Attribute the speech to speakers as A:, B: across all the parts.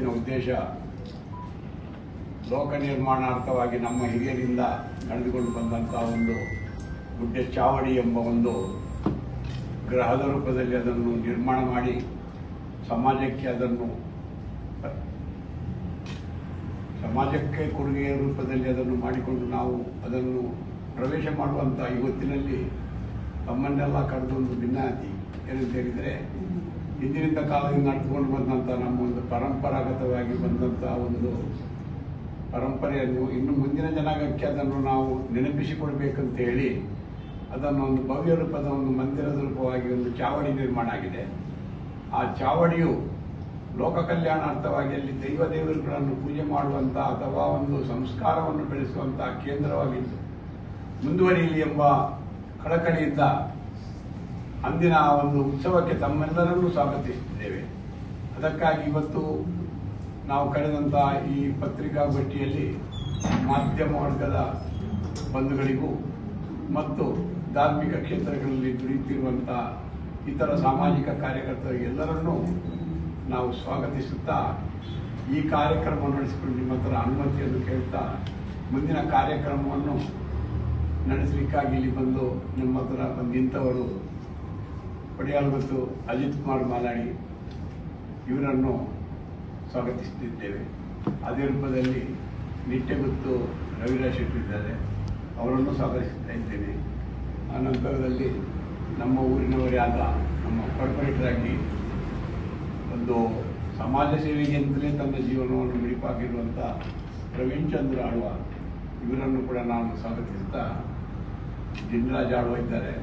A: ಇವತ್ತಿನ ಉದ್ದೇಶ ಲೋಕ ನಿರ್ಮಾಣಾರ್ಥವಾಗಿ ನಮ್ಮ ಹಿರಿಯರಿಂದ ನಡೆದುಕೊಂಡು ಬಂದಂತಹ ಒಂದು ಗುಡ್ಡೆ ಚಾವಡಿ ಎಂಬ ಒಂದು ಗ್ರಹದ ರೂಪದಲ್ಲಿ ಅದನ್ನು ನಿರ್ಮಾಣ ಮಾಡಿ ಸಮಾಜಕ್ಕೆ ಕೊಡುಗೆಯ ರೂಪದಲ್ಲಿ ಅದನ್ನು ಮಾಡಿಕೊಂಡು ನಾವು ಅದನ್ನು ಪ್ರವೇಶ ಮಾಡುವಂಥ ಇವತ್ತಿನಲ್ಲಿ ತಮ್ಮನ್ನೆಲ್ಲ ಕರೆದೊಂದು ಭಿನ್ನಾತಿ ಏನಂತ ಹೇಳಿದರೆ ಹಿಂದಿನಿಂದ ಕಾಲದಿಂದ ನಡೆದುಕೊಂಡು ಬಂದಂಥ ನಮ್ಮ ಒಂದು ಪರಂಪರಾಗತವಾಗಿ ಬಂದಂಥ ಒಂದು ಪರಂಪರೆಯನ್ನು ಇನ್ನು ಮುಂದಿನ ಜನಾಂಗಕ್ಕೆ ಅದನ್ನು ನಾವು ನೆನಪಿಸಿಕೊಡ್ಬೇಕಂತ ಹೇಳಿ ಅದನ್ನು ಒಂದು ಭವ್ಯ ರೂಪದ ಒಂದು ಮಂದಿರದ ರೂಪವಾಗಿ ಒಂದು ಚಾವಡಿ ನಿರ್ಮಾಣ ಆಗಿದೆ. ಆ ಚಾವಡಿಯು ಲೋಕ ಕಲ್ಯಾಣಾರ್ಥವಾಗಿ ಅಲ್ಲಿ ದೇವರುಗಳನ್ನು ಪೂಜೆ ಮಾಡುವಂಥ ಅಥವಾ ಒಂದು ಸಂಸ್ಕಾರವನ್ನು ಬೆಳೆಸುವಂಥ ಕೇಂದ್ರವಾಗಿದ್ದು ಮುಂದುವರಿಯಲಿ ಎಂಬ ಕಳಕಳಿಯಿಂದ ಅಂದಿನ ಒಂದು ಉತ್ಸವಕ್ಕೆ ತಮ್ಮೆಲ್ಲರನ್ನೂ ಸ್ವಾಗತಿಸುತ್ತಿದ್ದೇವೆ. ಅದಕ್ಕಾಗಿ ಇವತ್ತು ನಾವು ಕರೆದಂಥ ಈ ಪತ್ರಿಕಾಗೋಷ್ಠಿಯಲ್ಲಿ ಮಾಧ್ಯಮ ವರ್ಗದ ಬಂಧುಗಳಿಗೂ ಮತ್ತು ಧಾರ್ಮಿಕ ಕ್ಷೇತ್ರಗಳಲ್ಲಿ ದುಡಿಯುತ್ತಿರುವಂಥ ಇತರ ಸಾಮಾಜಿಕ ಕಾರ್ಯಕರ್ತರಿಗೆ ಎಲ್ಲರನ್ನೂ ನಾವು ಸ್ವಾಗತಿಸುತ್ತಾ ಈ ಕಾರ್ಯಕ್ರಮವನ್ನು ನಡೆಸಿಕೊಂಡು ನಿಮ್ಮ ಹತ್ರ ಅನುಮತಿಯನ್ನು ಕೇಳ್ತಾ ಮುಂದಿನ ಕಾರ್ಯಕ್ರಮವನ್ನು ನಡೆಸಲಿಕ್ಕಾಗಿ ಇಲ್ಲಿ ಬಂದು ನಮ್ಮ ಹತ್ರ ಬಂದಿಂಥವರು ಪಡಿಯಾಲ್ ಮತ್ತು ಅಜಿತ್ ಕುಮಾರ್ ಮಾಲಾಡಿ ಇವರನ್ನು ಸ್ವಾಗತಿಸುತ್ತಿದ್ದೇವೆ. ಅದೇ ರೂಪದಲ್ಲಿ ನಿತ್ಯಗುತ್ತು ರವಿರಾಜ್ ಶೆಟ್ಟಿ ಇದ್ದಾರೆ, ಅವರನ್ನು ಸ್ವಾಗತಿಸ್ತಾ ಇದ್ದೇನೆ. ಆ ನಂತರದಲ್ಲಿ ನಮ್ಮ ಊರಿನವರೇ ಆದ ನಮ್ಮ ಕಾರ್ಪೊರೇಟರ್ ಆಗಿ ಒಂದು ಸಮಾಜ ಸೇವೆಗೆ ಅಂತಲೇ ತನ್ನ ಜೀವನವನ್ನು ಮುಡಿಪಾಗಿರುವಂಥ ಪ್ರವೀಣ್ ಚಂದ್ರ ಆಳ್ವ ಇವರನ್ನು ಕೂಡ ನಾನು ಸ್ವಾಗತಿಸುತ್ತಾ, ದಿನರಾಜ್ ಆಳ್ವ ಇದ್ದಾರೆ,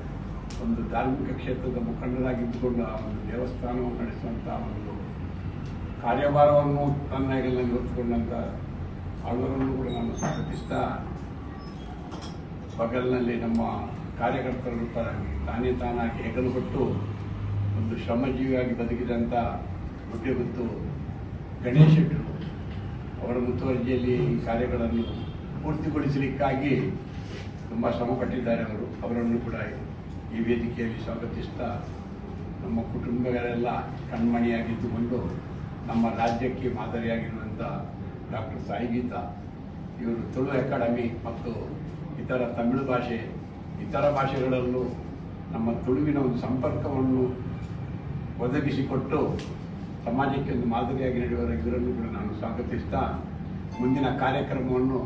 A: ಒಂದು ಧಾರ್ಮಿಕ ಕ್ಷೇತ್ರದ ಮುಖಂಡರಾಗಿದ್ದುಕೊಂಡು ಆ ಒಂದು ದೇವಸ್ಥಾನವನ್ನು ನಡೆಸುವಂಥ ಒಂದು ಕಾರ್ಯಭಾರವನ್ನು ತನ್ನ ಹೆಗಲಿನಲ್ಲಿ ಹೊತ್ತುಕೊಂಡಂಥ ಆಳ್ವರನ್ನು ಕೂಡ ನಾನು ಸ್ವಾಗತಿಸ್ತಾ, ಬಗಲ್ನಲ್ಲಿ ನಮ್ಮ ಕಾರ್ಯಕರ್ತರ ರೂಪವಾಗಿ ತಾನಾಗಿ ಹೆಗಲು ಕೊಟ್ಟು ಒಂದು ಶ್ರಮಜೀವಿಯಾಗಿ ಬದುಕಿದಂಥ ಗುಡ್ಡೆಗುತ್ತು ಗಣೇಶ್ ಶೆಟ್ಟರು ಅವರ ಮುತುವರ್ಜಿಯಲ್ಲಿ ಈ ಕಾರ್ಯಗಳನ್ನು ಪೂರ್ತಿಗೊಳಿಸಲಿಕ್ಕಾಗಿ ತುಂಬ ಶ್ರಮಪಟ್ಟಿದ್ದಾರೆ. ಅವರನ್ನು ಕೂಡ ಈ ವೇದಿಕೆಯಲ್ಲಿ ಸ್ವಾಗತಿಸ್ತಾ, ನಮ್ಮ ಕುಟುಂಬಗಳೆಲ್ಲ ಕಣ್ಮಣಿಯಾಗಿದ್ದುಕೊಂಡು ನಮ್ಮ ರಾಜ್ಯಕ್ಕೆ ಮಾದರಿಯಾಗಿರುವಂಥ ಡಾಕ್ಟರ್ ಸಾಯಿ ಗೀತಾ ಇವರು ತುಳು ಅಕಾಡೆಮಿ ಮತ್ತು ಇತರ ತಮಿಳು ಭಾಷೆ ಇತರ ಭಾಷೆಗಳಲ್ಲೂ ನಮ್ಮ ತುಳುವಿನ ಒಂದು ಸಂಪರ್ಕವನ್ನು ಒದಗಿಸಿಕೊಟ್ಟು ಸಮಾಜಕ್ಕೆ ಒಂದು ಮಾದರಿಯಾಗಿ ನಡೆಯುವ ಇವರನ್ನು ಕೂಡ ನಾನು ಸ್ವಾಗತಿಸ್ತಾ, ಮುಂದಿನ ಕಾರ್ಯಕ್ರಮವನ್ನು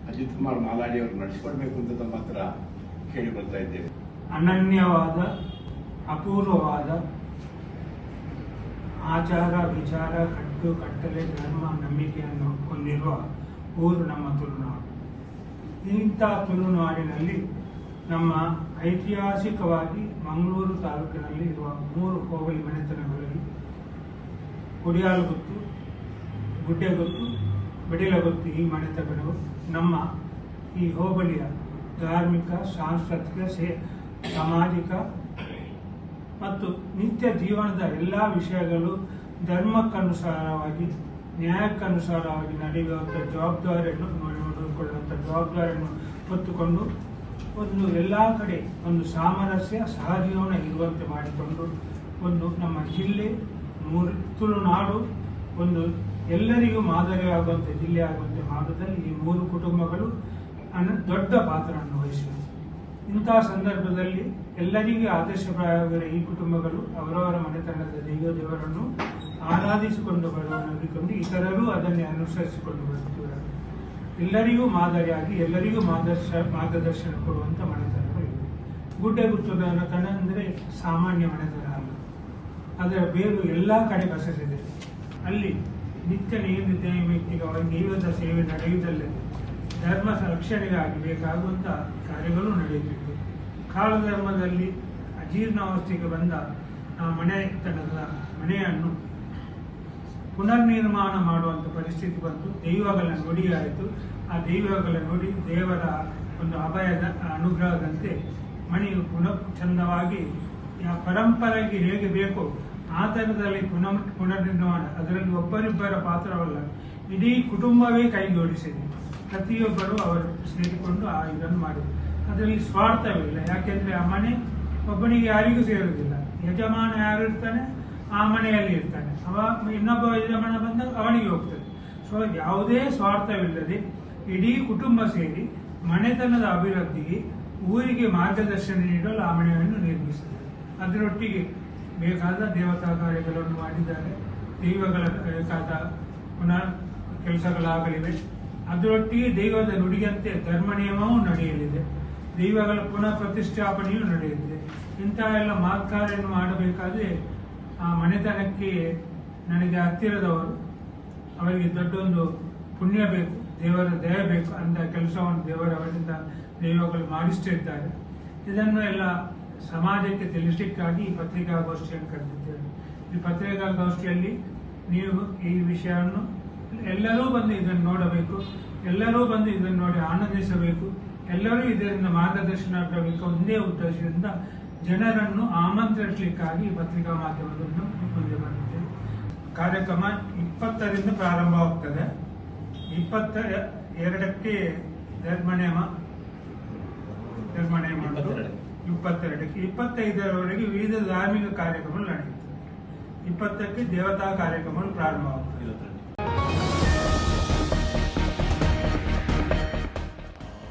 A: ಅಜಿತ್ ಕುಮಾರ್ ಮಾಲಾಡಿ ಅವರು ನಡೆಸಿಕೊಡ್ಬೇಕು ಅಂತ ತಮ್ಮ ಹತ್ರ ಕೇಳಿಕೊಳ್ತಾ ಇದ್ದೇವೆ.
B: ಅನನ್ಯವಾದ ಅಪೂರ್ವವಾದ ಆಚಾರ ವಿಚಾರ ಕಟ್ಟಲೆ ಧರ್ಮ ನಂಬಿಕೆಯನ್ನು ಹೊಂದಿರುವ ಊರು ನಮ್ಮ ತುಳುನಾಡು. ಇಂಥ ತುಳುನಾಡಿನಲ್ಲಿ ನಮ್ಮ ಐತಿಹಾಸಿಕವಾಗಿ ಮಂಗಳೂರು ತಾಲೂಕಿನಲ್ಲಿ ಇರುವ 3 ಹೋಬಳಿ ಮನೆತನಗಳಲ್ಲಿ ಕೊಡಿಯಾಲಗುತ್ತು, ಗುಡ್ಡೆಗುತ್ತು, ಬಡಿಲಗುತ್ತು ಈ ಮನೆತನಗಳು ನಮ್ಮ ಈ ಹೋಬಳಿಯ ಧಾರ್ಮಿಕ, ಸಾಂಸ್ಕೃತಿಕ, ಸಾಮಾಜಿಕ ಮತ್ತು ನಿತ್ಯ ಜೀವನದ ಎಲ್ಲ ವಿಷಯಗಳು ಧರ್ಮಕ್ಕನುಸಾರವಾಗಿ ನ್ಯಾಯಕ್ಕನುಸಾರವಾಗಿ ನಡೆಯುವಂಥ ಜವಾಬ್ದಾರಿಯನ್ನು ನೋಡಿಕೊಳ್ಳುವಂಥ ಜವಾಬ್ದಾರಿಯನ್ನು ಹೊತ್ತುಕೊಂಡು ಒಂದು ಎಲ್ಲ ಕಡೆ ಒಂದು ಸಾಮರಸ್ಯ ಸಹಜೀವನ ಇರುವಂತೆ ಮಾಡಿಕೊಂಡು ಒಂದು ನಮ್ಮ ಜಿಲ್ಲೆ ತುಳುನಾಡು ಒಂದು ಎಲ್ಲರಿಗೂ ಮಾದರಿಯಾಗುವಂತೆ ಜಿಲ್ಲೆ ಆಗುವಂತೆ ಮಾಡುವುದರಲ್ಲಿ ಈ 3 ಕುಟುಂಬಗಳು ದೊಡ್ಡ ಪಾತ್ರವನ್ನು ವಹಿಸಿವೆ. ಇಂತಹ ಸಂದರ್ಭದಲ್ಲಿ ಎಲ್ಲರಿಗೂ ಆದರ್ಶಪ್ರಾಯವಾಗಿರುವ ಈ ಕುಟುಂಬಗಳು ಅವರವರ ಮನೆತನದ ದೇವರನ್ನು ಆರಾಧಿಸಿಕೊಂಡು ಬರುವಂತೆ ಇತರರು ಅದನ್ನೇ ಅನುಸರಿಸಿಕೊಂಡು ಬರುತ್ತಿದ್ದಾರೆ. ಎಲ್ಲರಿಗೂ ಮಾದರಿಯಾಗಿ ಎಲ್ಲರಿಗೂ ಮಾರ್ಗದರ್ಶನ ಕೊಡುವಂಥ ಮನೆತನಗಳು. ಗುಡ್ಡೆಗುತ್ತದ ಮನೆತನ ಅಂದರೆ ಸಾಮಾನ್ಯ ಮನೆತನ ಅಲ್ಲ, ಅದರ ಬೇರು ಎಲ್ಲ ಕಡೆ ಬಸರಿದೆ. ಅಲ್ಲಿ ನಿತ್ಯ ನೈಮಿತ್ತಿಕವಾಗಿ ದೈವದ ಸೇವೆ ನಡೆಯುವುದಲ್ಲದೆ ಧರ್ಮ ರಕ್ಷಣೆಗಾಗಿ ಬೇಕಾಗುವಂಥ ಕಾರ್ಯಗಳು ನಡೆಯುತ್ತಿತ್ತು. ಕಾಲಧರ್ಮದಲ್ಲಿ ಅಜೀರ್ಣಾವಸ್ಥೆಗೆ ಬಂದ ಆ ಮನೆತನದ ಮನೆಯನ್ನು ಪುನರ್ನಿರ್ಮಾಣ ಮಾಡುವಂಥ ಪರಿಸ್ಥಿತಿ ಬಂತು. ದೈವಗಳ ನುಡಿಯಾಯಿತು. ಆ ದೈವಗಳ ನುಡಿ ದೇವರ ಒಂದು ಅಭಯದ ಅನುಗ್ರಹದಂತೆ ಮನೆಯು ಚಂದವಾಗಿ ಪರಂಪರೆಗೆ ಹೇಗೆ ಬೇಕೋ ಆ ಥರದಲ್ಲಿ ಪುನರ್ನಿರ್ಮಾಣ, ಅದರಲ್ಲಿ ಒಬ್ಬರಿಬ್ಬರ ಪಾತ್ರವಲ್ಲ, ಇಡೀ ಕುಟುಂಬವೇ ಕೈಜೋಡಿಸಿದೆ. ಪ್ರತಿಯೊಬ್ಬರು ಅವರು ಸೇರಿಕೊಂಡು ಇದನ್ನು ಮಾಡಿದರು. ಅದರಲ್ಲಿ ಸ್ವಾರ್ಥವಿಲ್ಲ. ಯಾಕೆಂದರೆ ಆ ಮನೆ ಒಬ್ಬನಿಗೆ ಯಾರಿಗೂ ಸೇರುವುದಿಲ್ಲ. ಯಜಮಾನ ಯಾರು ಇರ್ತಾನೆ ಆ ಮನೆಯಲ್ಲಿ ಇರ್ತಾನೆ. ಇನ್ನೊಬ್ಬ ಯಜಮಾನ ಬಂದಾಗ ಅವನಿಗೆ ಹೋಗ್ತದೆ. ಸೊ ಯಾವುದೇ ಸ್ವಾರ್ಥವಿಲ್ಲದೆ ಇಡೀ ಕುಟುಂಬ ಸೇರಿ ಮನೆತನದ ಅಭಿವೃದ್ಧಿಗೆ ಊರಿಗೆ ಮಾರ್ಗದರ್ಶನ ನೀಡಲು ಆ ಮನೆಯನ್ನು ನಿರ್ಮಿಸಿದ್ದಾರೆ. ಅದರೊಟ್ಟಿಗೆ ಬೇಕಾದ ದೇವತಾ ಕಾರ್ಯಗಳನ್ನು ಮಾಡಿದ್ದಾರೆ. ದೈವಗಳ ಬೇಕಾದ ಪುನಃ ಕೆಲಸಗಳಾಗಲಿವೆ. ಅದರೊಟ್ಟಿಗೆ ದೈವದ ನುಡಿಯಂತೆ ಧರ್ಮ ನಿಯಮವೂ ನಡೆಯಲಿದೆ. ದೈವಗಳ ಪುನಃ ಪ್ರತಿಷ್ಠಾಪನೆಯೂ ನಡೆಯಲಿದೆ. ಇಂತಹ ಎಲ್ಲ ಕಾರ್ಯವನ್ನು ಮಾಡಬೇಕಾದ್ರೆ ಆ ಮನೆತನಕ್ಕೆ ನನಗೆ ಹತ್ತಿರದವರು, ಅವರಿಗೆ ದೊಡ್ಡೊಂದು ಪುಣ್ಯ ಬೇಕು, ದೇವರ ದಯ ಬೇಕು ಅಂತ ಕೆಲಸವನ್ನು ದೇವರವರಿಂದ ದೈವಗಳು ಮಾಡಿಸ್ತಿದ್ದಾರೆ. ಇದನ್ನು ಎಲ್ಲ ಸಮಾಜಕ್ಕೆ ತಿಳಿಸಲಿಕ್ಕಾಗಿ ಈ ಪತ್ರಿಕಾಗೋಷ್ಠಿಯನ್ನು ಕರೆದಿದ್ದೇವೆ. ಈ ಪತ್ರಿಕಾಗೋಷ್ಠಿಯಲ್ಲಿ ನೀವು ಈ ವಿಷಯವನ್ನು ಎಲ್ಲರೂ ಬಂದು ಇದನ್ನು ನೋಡಬೇಕು, ಎಲ್ಲರೂ ಬಂದು ಇದನ್ನು ನೋಡಿ ಆನಂದಿಸಬೇಕು, ಎಲ್ಲರೂ ಇದರಿಂದ ಮಾರ್ಗದರ್ಶನ ಆಗಬೇಕು. ಒಂದೇ ಉದ್ದೇಶದಿಂದ ಜನರನ್ನು ಆಮಂತ್ರಿಸಲಿಕ್ಕಾಗಿ ಈ ಪತ್ರಿಕಾ ಮಾಧ್ಯಮವನ್ನು ಮುಂದೆ ಬಂದಿದೆ. ಕಾರ್ಯಕ್ರಮ 20ರಿಂದ ಪ್ರಾರಂಭವಾಗ್ತದೆ. 22ಕ್ಕೆ ಧರ್ಮನೇಮ 22ಕ್ಕೆ 25ರವರೆಗೆ ವಿವಿಧ ಧಾರ್ಮಿಕ ಕಾರ್ಯಕ್ರಮಗಳು ನಡೆಯುತ್ತವೆ. 20ಕ್ಕೆ ದೇವತಾ ಕಾರ್ಯಕ್ರಮಗಳು ಪ್ರಾರಂಭವಾಗ್ತವೆ.